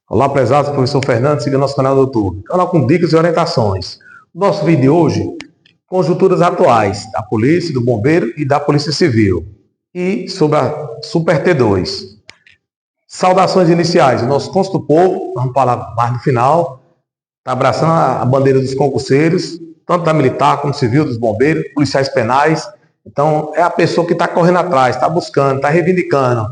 Olá, prezados, professor Fernando, siga nosso canal do YouTube. Canal com dicas e orientações. Nosso vídeo de hoje, conjunturas atuais da Polícia, do Bombeiro e da Polícia Civil. E sobre a Super T2. Saudações iniciais, o nosso Conselho do Povo, vamos falar mais no final, está abraçando a bandeira dos concurseiros, tanto da militar como civil, dos bombeiros, policiais penais. Então, é a pessoa que está correndo atrás, está buscando, está reivindicando,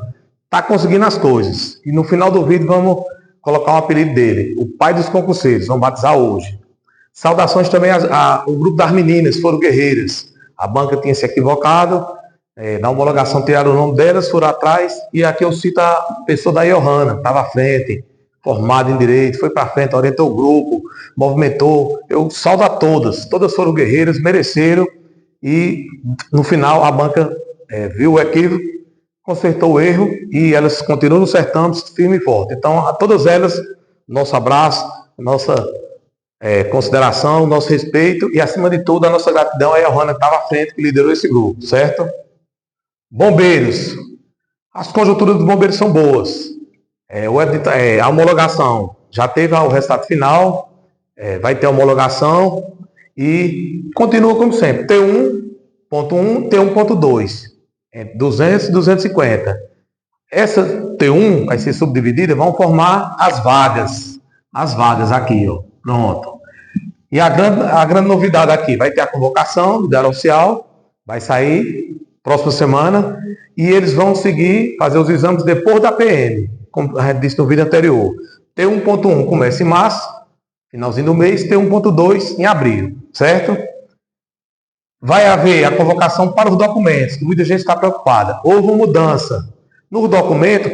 está conseguindo as coisas. E no final do vídeo vamos colocar o apelido dele, o pai dos concurseiros, vamos batizar hoje. Saudações também ao grupo das meninas, foram guerreiras. A banca tinha se equivocado, na homologação tiraram o nome delas, foram atrás, e aqui eu cito a pessoa da Johanna, estava à frente, formada em Direito, foi para frente, orientou o grupo, movimentou. Eu saldo a todas foram guerreiras, mereceram, e no final a banca viu o equívoco, consertou o erro e elas continuam no certame firme e forte. Então, a todas elas, nosso abraço, nossa consideração, nosso respeito e, acima de tudo, a nossa gratidão a Johanna que estava à frente, que liderou esse grupo, certo? Bombeiros. As conjunturas dos bombeiros são boas. A homologação já teve o resultado final, vai ter a homologação e continua como sempre. T1.1, T1.2. 200 e 250. Essa T1 vai ser subdividida, vão formar as vagas aqui, ó, pronto. E a grande novidade aqui, vai ter a convocação do Diário Oficial, vai sair próxima semana, e eles vão seguir, fazer os exames depois da PM, como a gente disse no vídeo anterior. T1.1 começa em março, finalzinho do mês, T1.2 em abril, certo? Vai haver a convocação para os documentos, que muita gente está preocupada. Houve uma mudança. No documento,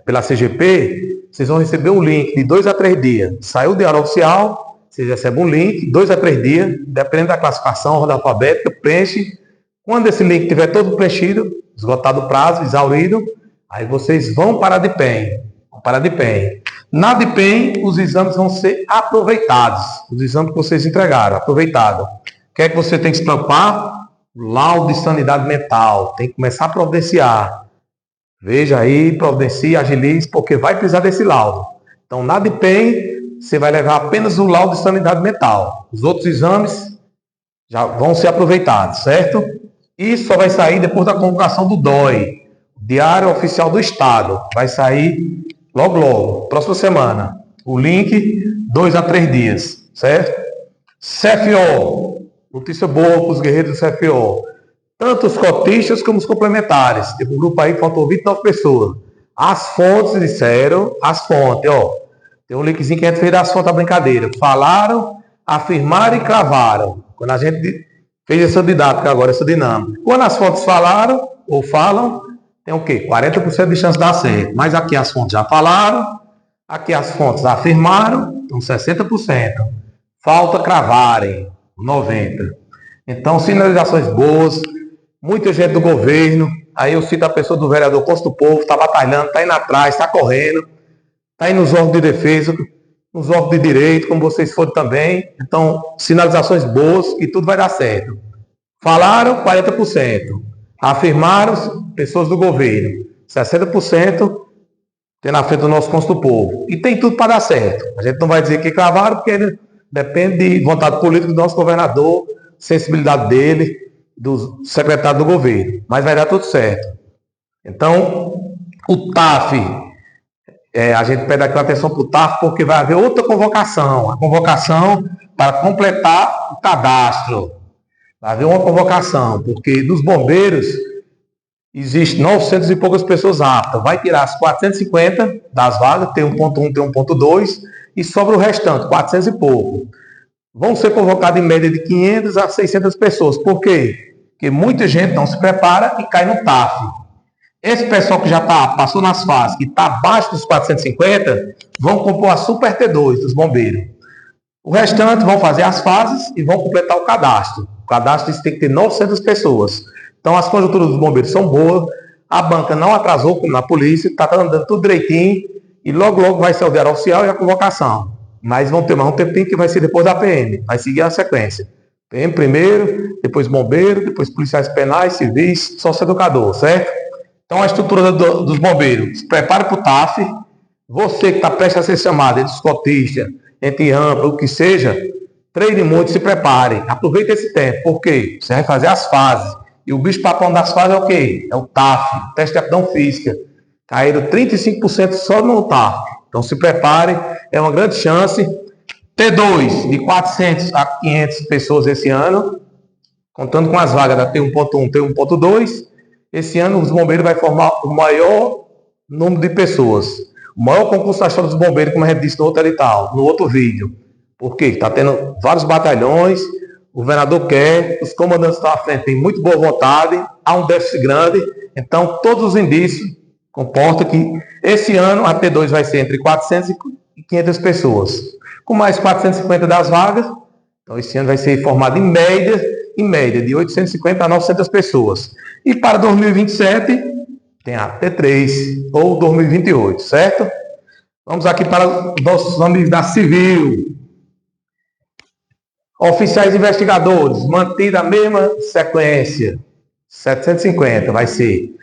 pela CGP, vocês vão receber um link de 2 a 3 dias. Saiu o Diário Oficial, vocês recebem um link, 2 a 3 dias, dependendo da classificação, ordem alfabética, preenche. Quando esse link estiver todo preenchido, esgotado o prazo, exaurido, aí vocês vão para a DPEM. Na DPEM, os exames vão ser aproveitados. Os exames que vocês entregaram, aproveitado. O que é que você tem que se preocupar? Laudo de sanidade mental. Tem que começar a providenciar. Veja aí, providencie, agilize, porque vai precisar desse laudo. Então, na DPEM, você vai levar apenas o laudo de sanidade mental. Os outros exames já vão ser aproveitados, certo? E só vai sair depois da convocação do DOI, Diário Oficial do Estado. Vai sair logo, próxima semana. O link, 2 a 3 dias, certo? CFO. Notícia boa para os guerreiros do CFO. Tanto os cotistas como os complementares. Teve um grupo aí que faltou 29 pessoas. As fontes disseram, ó. Tem um linkzinho que a gente fez das fontes da brincadeira. Falaram, afirmaram e cravaram. Quando a gente fez essa didática agora, essa dinâmica. Quando as fontes falaram, ou falam, tem o quê? 40% de chance de dar certo. Mas aqui as fontes já falaram, aqui as fontes afirmaram, então 60%. Falta cravarem. 90%. Então, sinalizações boas, muita gente do governo, aí eu cito a pessoa do vereador Conselho do Povo, está batalhando, está indo atrás, está correndo, está indo nos órgãos de defesa, nos órgãos de direito, como vocês foram também. Então, sinalizações boas e tudo vai dar certo. Falaram, 40%. Afirmaram, pessoas do governo, 60%, tem na frente do nosso Conselho do Povo. E tem tudo para dar certo. A gente não vai dizer que cravaram, porque depende de vontade política do nosso governador, sensibilidade dele, do secretário do governo. Mas vai dar tudo certo. Então, o TAF, a gente pede aqui atenção para o TAF, porque vai haver outra convocação. A convocação para completar o cadastro. Vai haver uma convocação, porque dos bombeiros, existem 900 e poucas pessoas aptas. Vai tirar as 450 das vagas, T1.1, T1.2, e sobra o restante, 400 e pouco. Vão ser convocados em média de 500 a 600 pessoas. Por quê? Porque muita gente não se prepara e cai no TAF. Esse pessoal que já passou nas fases, que está abaixo dos 450, vão compor a Super T2 dos bombeiros. O restante vão fazer as fases e vão completar o cadastro. O cadastro tem que ter 900 pessoas. Então, as conjunturas dos bombeiros são boas. A banca não atrasou, como na polícia, está andando tudo direitinho. E logo vai ser o Diário Oficial e a convocação. Mas vão ter mais um tempinho que vai ser depois da PM. Vai seguir a sequência. PM primeiro, depois bombeiro, depois policiais penais, civis, sócio-educador, certo? Então a estrutura dos bombeiros se prepara para o TAF, Você que está prestes a ser chamado, entre escotista, entre ampla, o que seja, treine muito, se prepare. Aproveite esse tempo, porque você vai fazer as fases. E o bicho-papão das fases é o quê? É o TAF, Teste de Aptidão Física. Caíram 35% só no TAF. Então se prepare, é uma grande chance. T2, de 400 a 500 pessoas esse ano, contando com as vagas da T1.1, T1.2. Esse ano os bombeiros vão formar o maior número de pessoas. O maior concurso da história dos bombeiros, como a gente disse no outro edital, no outro vídeo. Por quê? Está tendo vários batalhões, o governador quer, os comandantes estão à frente, têm muito boa vontade, há um déficit grande, então todos os indícios comportam que esse ano a T2 vai ser entre 400 e 500 pessoas. Com mais 450 das vagas, então esse ano vai ser formado em média de 850 a 900 pessoas. E para 2027, tem a T3 ou 2028, certo? Vamos aqui para os nossos amigos da Civil. Oficiais investigadores, mantida a mesma sequência, 750, vai ser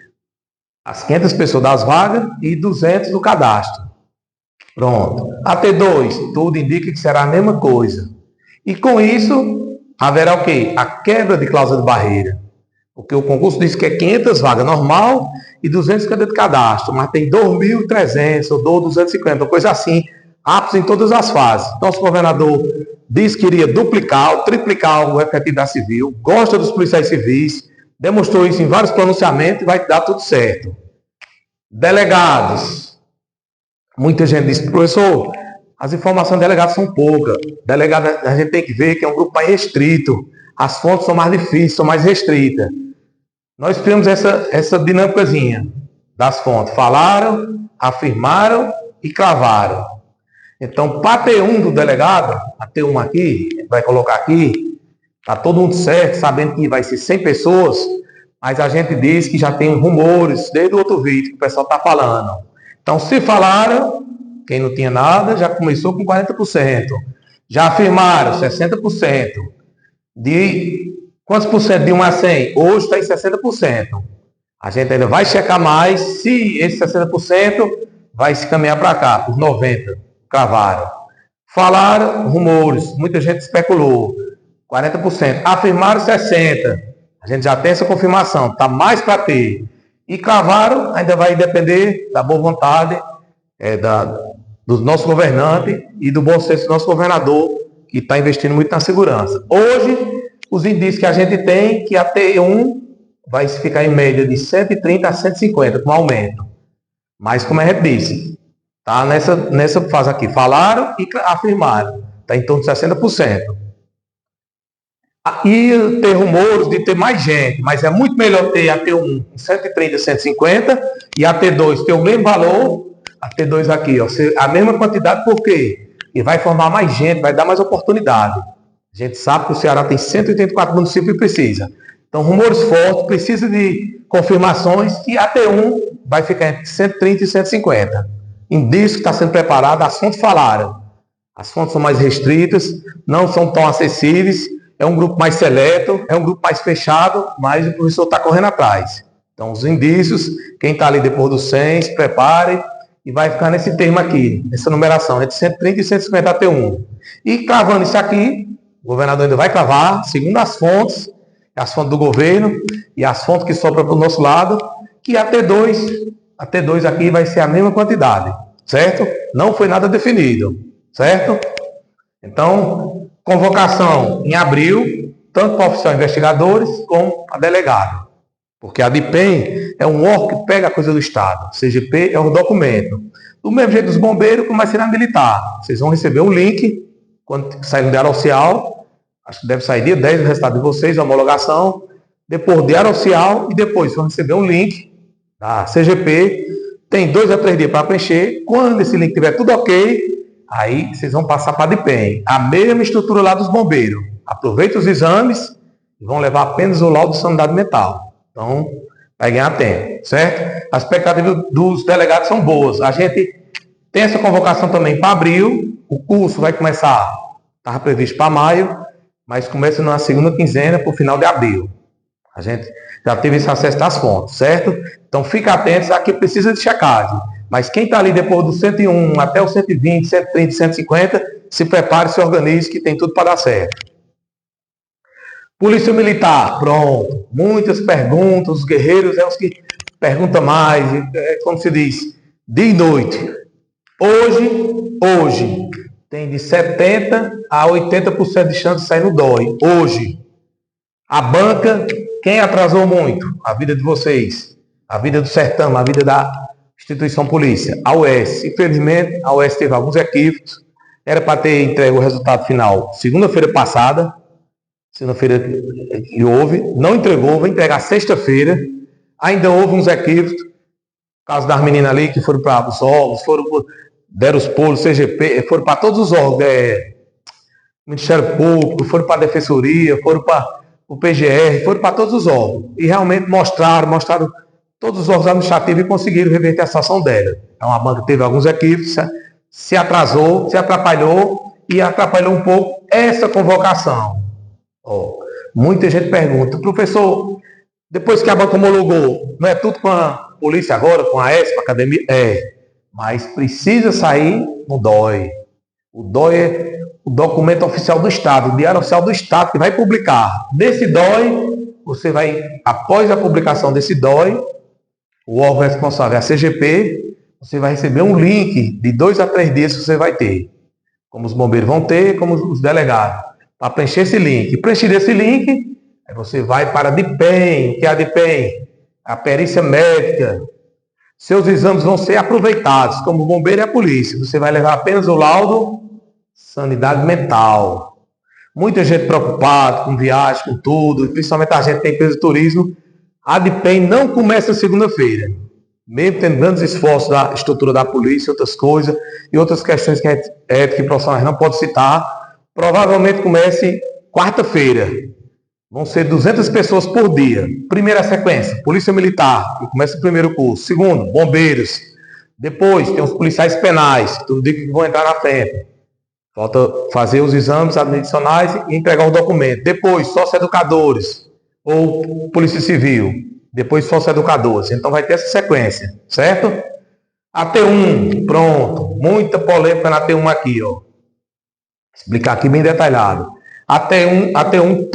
as 500 pessoas das vagas e 200 do cadastro. Pronto. A T2, tudo indica que será a mesma coisa. E com isso, haverá o quê? A quebra de cláusula de barreira. Porque o concurso diz que é 500 vagas normal e 200 de cadastro, mas tem 2.300 ou 250, coisa assim, aptos em todas as fases. Nosso governador disse que iria duplicar ou triplicar o efetivo da Civil, gosta dos policiais civis, demonstrou isso em vários pronunciamentos e vai dar tudo certo. Delegados. Muita gente disse, professor, as informações de delegados são poucas. Delegado, a gente tem que ver que é um grupo mais restrito. As fontes são mais difíceis, são mais restritas. Nós temos essa dinâmicazinha das fontes. Falaram, afirmaram e cravaram. Então, para ter um do delegado, a ter um aqui, vai colocar aqui, está todo mundo certo, sabendo que vai ser 100 pessoas, mas a gente diz que já tem rumores, desde o outro vídeo que o pessoal está falando. Então, se falaram, quem não tinha nada, já começou com 40%. Já afirmaram, 60%. De quantos por cento de 1 a 100? Hoje está em 60%. A gente ainda vai checar mais se esse 60% vai se caminhar para cá, por 90%. Cravaram. Falaram, rumores, muita gente especulou. 40%. Afirmaram 60%. A gente já tem essa confirmação, está mais para ter. E cravaram, ainda vai depender da boa vontade do nosso governante e do bom senso do nosso governador, que está investindo muito na segurança. Hoje, os indícios que a gente tem que a T1 vai ficar em média de 130 a 150 com aumento. Mas, como a gente disse, está nessa fase aqui. Falaram e afirmaram. Está em torno de 60%. E ter rumores de ter mais gente, mas é muito melhor ter a T1 em 130, 150 e a T2 ter o mesmo valor, a T2 aqui, ó, a mesma quantidade, por quê? E vai formar mais gente, vai dar mais oportunidade. A gente sabe que o Ceará tem 184 municípios e precisa. Então, rumores fortes, precisa de confirmações e a T1 vai ficar entre 130 e 150. Indício que está sendo preparado, as fontes falaram. As fontes são mais restritas, não são tão acessíveis, é um grupo mais seleto, é um grupo mais fechado, mas o professor está correndo atrás. Então, os indícios, quem está ali depois do 100, se prepare e vai ficar nesse termo aqui, nessa numeração, entre 130 e 150 T1. E cravando isso aqui, o governador ainda vai cravar, segundo as fontes do governo e as fontes que sobram para o nosso lado, que a T2 aqui vai ser a mesma quantidade, certo? Não foi nada definido, certo? Então, convocação em abril, tanto para oficiais investigadores como para delegado. Porque a DIPEM é um órgão que pega a coisa do Estado. CGP é um documento. Do mesmo jeito dos bombeiros, como vai ser na militar. Vocês vão receber um link quando sair no diário oficial. Acho que deve sair dia 10 o resultado de vocês, a homologação. Depois do diário oficial e depois vão receber um link da CGP. Tem 2 a 3 dias para preencher. Quando esse link tiver tudo ok, aí vocês vão passar para a DIPEM. A mesma estrutura lá dos bombeiros. Aproveita os exames e vão levar apenas o laudo de sanidade mental. Então, vai ganhar tempo, certo? As expectativas dos delegados são boas. A gente tem essa convocação também para abril. O curso vai começar, estava previsto para maio, mas começa na segunda quinzena para o final de abril. A gente já teve esse acesso das fontes, certo? Então, fica atentos, aqui precisa de checagem. Mas quem está ali depois do 101 até o 120, 130, 150, se prepare, se organize, que tem tudo para dar certo. Polícia Militar, pronto. Muitas perguntas, os guerreiros é os que perguntam mais, como se diz, dia e noite. Hoje, tem de 70% a 80% de chance de sair no DOI. Hoje. A banca, quem atrasou muito? A vida de vocês. A vida do Sertão, a vida da instituição polícia. A UES. Infelizmente, a UES teve alguns equívocos. Era para ter entregue o resultado final segunda-feira passada. Segunda-feira que houve. Não entregou, vai entregar sexta-feira. Ainda houve uns equívocos. Caso das meninas ali que foram para os órgãos, deram os polos, CGP, foram para todos os órgãos, Ministério Público, foram para a Defensoria, foram para o PGR, foram para todos os órgãos. E realmente mostraram todos os órgãos administrativos e conseguiram reverter a situação dela. Então a banca teve alguns equívocos, se atrasou, se atrapalhou e atrapalhou um pouco essa convocação. Muita gente pergunta, professor, depois que a banca homologou, não é tudo com a polícia agora, com a ESP, a academia? Mas precisa sair no DOI. O DOI é o documento oficial do Estado, o diário oficial do Estado que vai publicar. Nesse DOI, você vai, após a publicação desse DOI, o órgão responsável é a CGP, você vai receber um link de 2 a 3 dias que você vai ter. Como os bombeiros vão ter, como os delegados. Para preencher esse link. E preencher esse link, aí você vai para a DIPEM, que é a DIPEM, a perícia médica. Seus exames vão ser aproveitados, como o bombeiro e a polícia. Você vai levar apenas o laudo sanidade mental. Muita gente preocupada com viagem, com tudo, principalmente a gente que tem empresa de turismo. A DIPEM não começa segunda-feira. Mesmo tendo grandes esforços da estrutura da polícia, outras coisas, e outras questões que a ética e profissionais não pode citar, provavelmente comece quarta-feira. Vão ser 200 pessoas por dia. Primeira sequência, Polícia Militar, que começa o primeiro curso. Segundo, Bombeiros. Depois, tem os policiais penais, tudo que vão entrar na frente. Falta fazer os exames adicionais e entregar o documento. Depois, sócio-educadores ou Polícia Civil. Depois, sócio-educadores. Então, vai ter essa sequência, certo? A T1, pronto. Muita polêmica na T1 aqui, ó. Explicar aqui bem detalhado. A T1,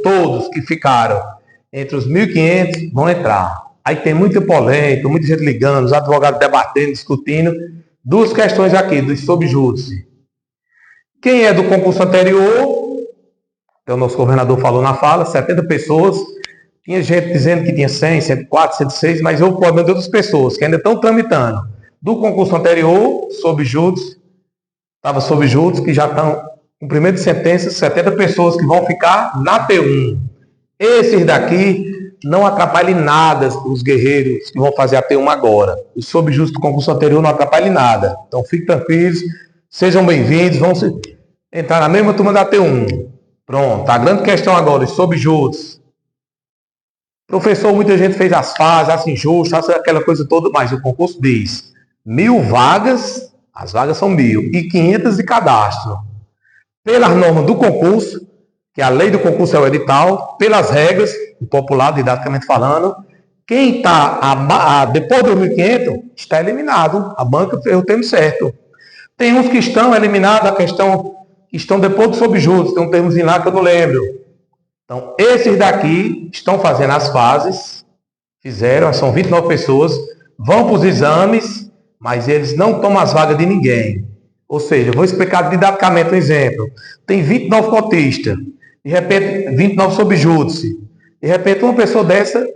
todos que ficaram entre os 1.500 vão entrar. Aí tem muita polêmica, muita gente ligando, os advogados debatendo, discutindo. Duas questões aqui, dos subjúdice. Quem é do concurso anterior, o nosso governador falou na fala, 70 pessoas. Tinha gente dizendo que tinha 100, 104, 106, mas houve problema de outras pessoas que ainda estão tramitando. Do concurso anterior, subjúdice, estava subjúdice, que já estão com primeiro de sentença, 70 pessoas que vão ficar na T1. Esses daqui não atrapalhem nada os guerreiros que vão fazer a T1 agora. Os subjúdices do concurso anterior não atrapalhem nada. Então fiquem tranquilos, sejam bem-vindos, vão entrar na mesma turma da T1. Pronto, a grande questão agora, os subjúdices. Professor, muita gente fez as fases, acha injusto, acha aquela coisa toda, mas o concurso diz 1.000 vagas, as vagas são 1.000, e 500 de cadastro. Pelas normas do concurso, que a lei do concurso é o edital, pelas regras, o popular, didaticamente falando, quem está depois do 1.500 está eliminado. A banca fez o termo certo. Tem uns que estão eliminados, que estão depois do subjúdice, tem um termozinho lá que eu não lembro. Então, esses daqui estão fazendo as fases, são 29 pessoas, vão para os exames, mas eles não tomam as vagas de ninguém. Ou seja, eu vou explicar didaticamente um exemplo. Tem 29 cotistas, de repente 29 subjúdice. De repente uma pessoa dessa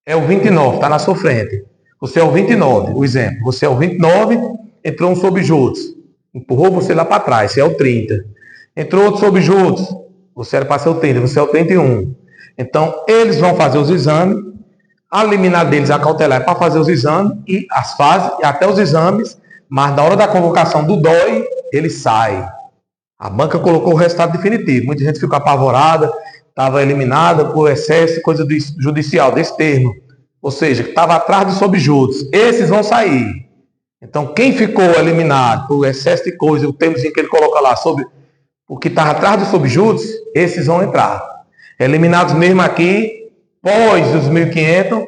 é o 29, está na sua frente. Você é o 29, o exemplo. Você é o 29, entrou um subjúdice. Empurrou você lá para trás, você é o 30. Entrou outro subjúdice, você era para ser o 30, você é o 31. Então, eles vão fazer os exames, a liminar deles, a cautelar, é para fazer os exames, e as fases, e até os exames, mas na hora da convocação do DOI, ele sai. A banca colocou o resultado definitivo. Muita gente ficou apavorada, estava eliminada por excesso, coisa judicial, desse termo. Ou seja, estava atrás dos subjúdices. Esses vão sair. Então, quem ficou eliminado por excesso de coisa, o termozinho que ele coloca lá, sobre o que estava atrás dos subjúdices, esses vão entrar. Eliminados mesmo aqui, pós os 1.500,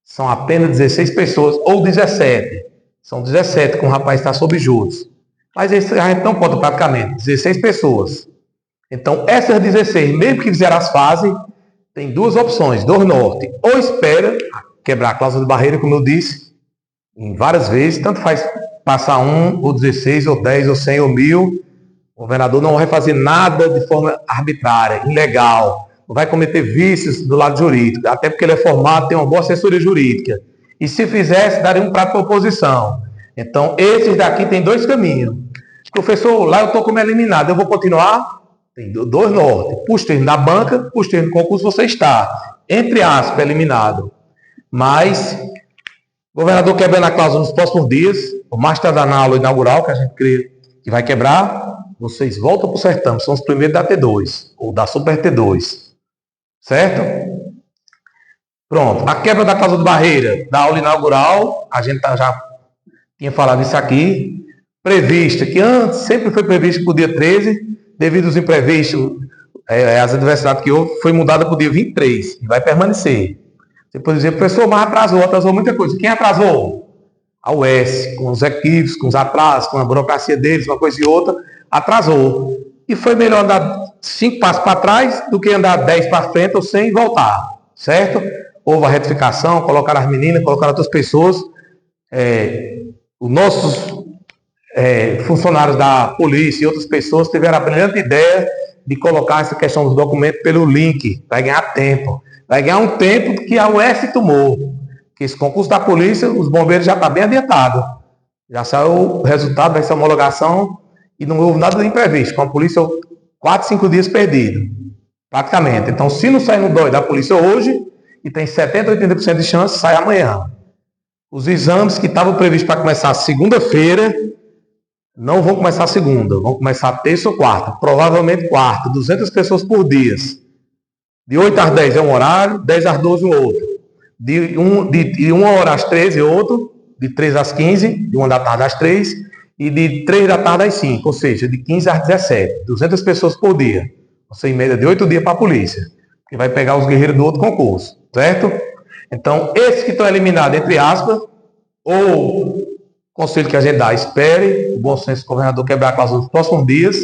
são apenas 16 pessoas, ou 17. São 17, com o rapaz está sob juros. Mas esse a gente não conta praticamente, 16 pessoas. Então, essas 16, mesmo que fizeram as fases, tem duas opções, do norte. Ou espera quebrar a cláusula de barreira, como eu disse, em várias vezes, tanto faz passar 1, ou 16, ou 10, ou 100, ou 1000. O governador não vai fazer nada de forma arbitrária, ilegal. Não vai cometer vícios do lado jurídico, até porque ele é formado, tem uma boa assessoria jurídica. E se fizesse, daria um prato para a oposição. Então, esses daqui tem dois caminhos. Professor, lá eu estou como eliminado, eu vou continuar? Tem dois nortes. Para os termos da banca, para os termos do concurso, você está, entre aspas, eliminado. Mas, o governador quebrando a cláusula nos próximos dias, o mais tardar na aula inaugural, que a gente crê que vai quebrar, vocês voltam para o certame, são os primeiros da T2, ou da Super T2. Certo? Pronto. A quebra da cláusula de barreira da aula inaugural, a gente já tinha falado isso aqui, prevista, que antes sempre foi previsto para o dia 13, devido aos imprevistos, as adversidades que houve, foi mudada para o dia 23, e vai permanecer. Você pode dizer, professor, mas atrasou muita coisa. Quem atrasou? A UES, com os equívocos, com os atrasos, com a burocracia deles, uma coisa e outra, atrasou. E foi melhor andar 5 passos para trás do que andar 10 para frente ou 100 e voltar, certo? Houve a retificação, colocaram as meninas, colocaram outras pessoas. Os nossos funcionários da polícia e outras pessoas tiveram a brilhante ideia de colocar essa questão dos documentos pelo link. Vai ganhar tempo. Vai ganhar um tempo que a UES tomou. Que esse concurso da polícia, os bombeiros já está bem adiantado. Já saiu o resultado, vai ser a homologação e não houve nada de imprevisto. Com a polícia, 4, 5 dias perdidos. Praticamente. Então, se não sair no DOI da polícia hoje, e tem 70%, 80% de chance, sai amanhã. Os exames que estavam previstos para começar segunda-feira, não vão começar segunda, vão começar terça ou quarta, provavelmente quarta, 200 pessoas por dia. De 8 às 10 é um horário, 10 às 12 um outro. De 1 hora às 13 outro, de 3 às 15, de 1 da tarde às 3, e de 3 da tarde às 5, ou seja, de 15 às 17, 200 pessoas por dia. Ou seja, em média de 8 dias para a polícia, que vai pegar os guerreiros do outro concurso, certo? Então, esses que estão eliminados, entre aspas, ou conselho que a gente dá, espere o bom senso do governador quebrar a cláusula nos próximos dias,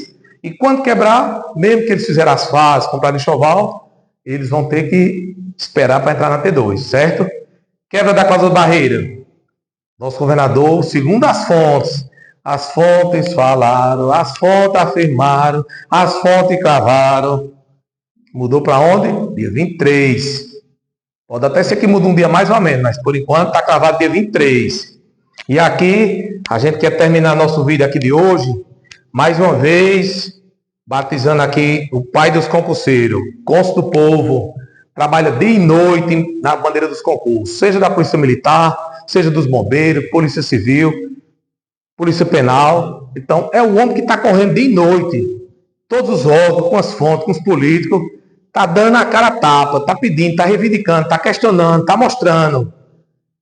e quando quebrar, mesmo que eles fizeram as fases, comprar enxoval, eles vão ter que esperar para entrar na T2, certo? Quebra da cláusula de barreira. Nosso governador, segundo as fontes falaram, as fontes afirmaram, as fontes cravaram. Mudou para onde? Dia 23. Pode até ser que mude um dia mais ou menos, mas por enquanto está cravado dia 23. E aqui, a gente quer terminar nosso vídeo aqui de hoje, mais uma vez, batizando aqui o pai dos concurseiros, cônsul do povo, trabalha dia e noite na bandeira dos concursos, seja da Polícia Militar, seja dos bombeiros, Polícia Civil, Polícia Penal. Então, é o homem que está correndo dia e noite, todos os órgãos, com as fontes, com os políticos, está dando a cara a tapa, está pedindo, está reivindicando, está questionando, está mostrando.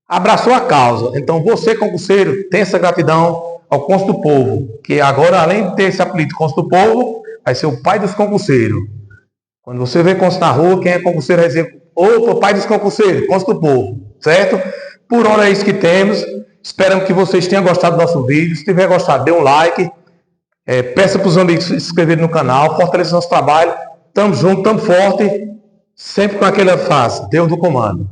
Abraçou a causa. Então, você, concurseiro, tem essa gratidão ao cônsul do povo, que agora, além de ter esse apelido cônsul do povo, vai ser o pai dos concurseiros. Quando você vê cônsul na rua, quem é concurseiro vai dizer, opa, pai dos concurseiros, cônsul do povo, certo? Por hora é isso que temos. Esperamos que vocês tenham gostado do nosso vídeo. Se tiver gostado, dê um like. Peça para os amigos se inscreverem no canal, fortaleça nosso trabalho. Tamo junto, tamo forte, sempre com aquela frase, Deus do comando.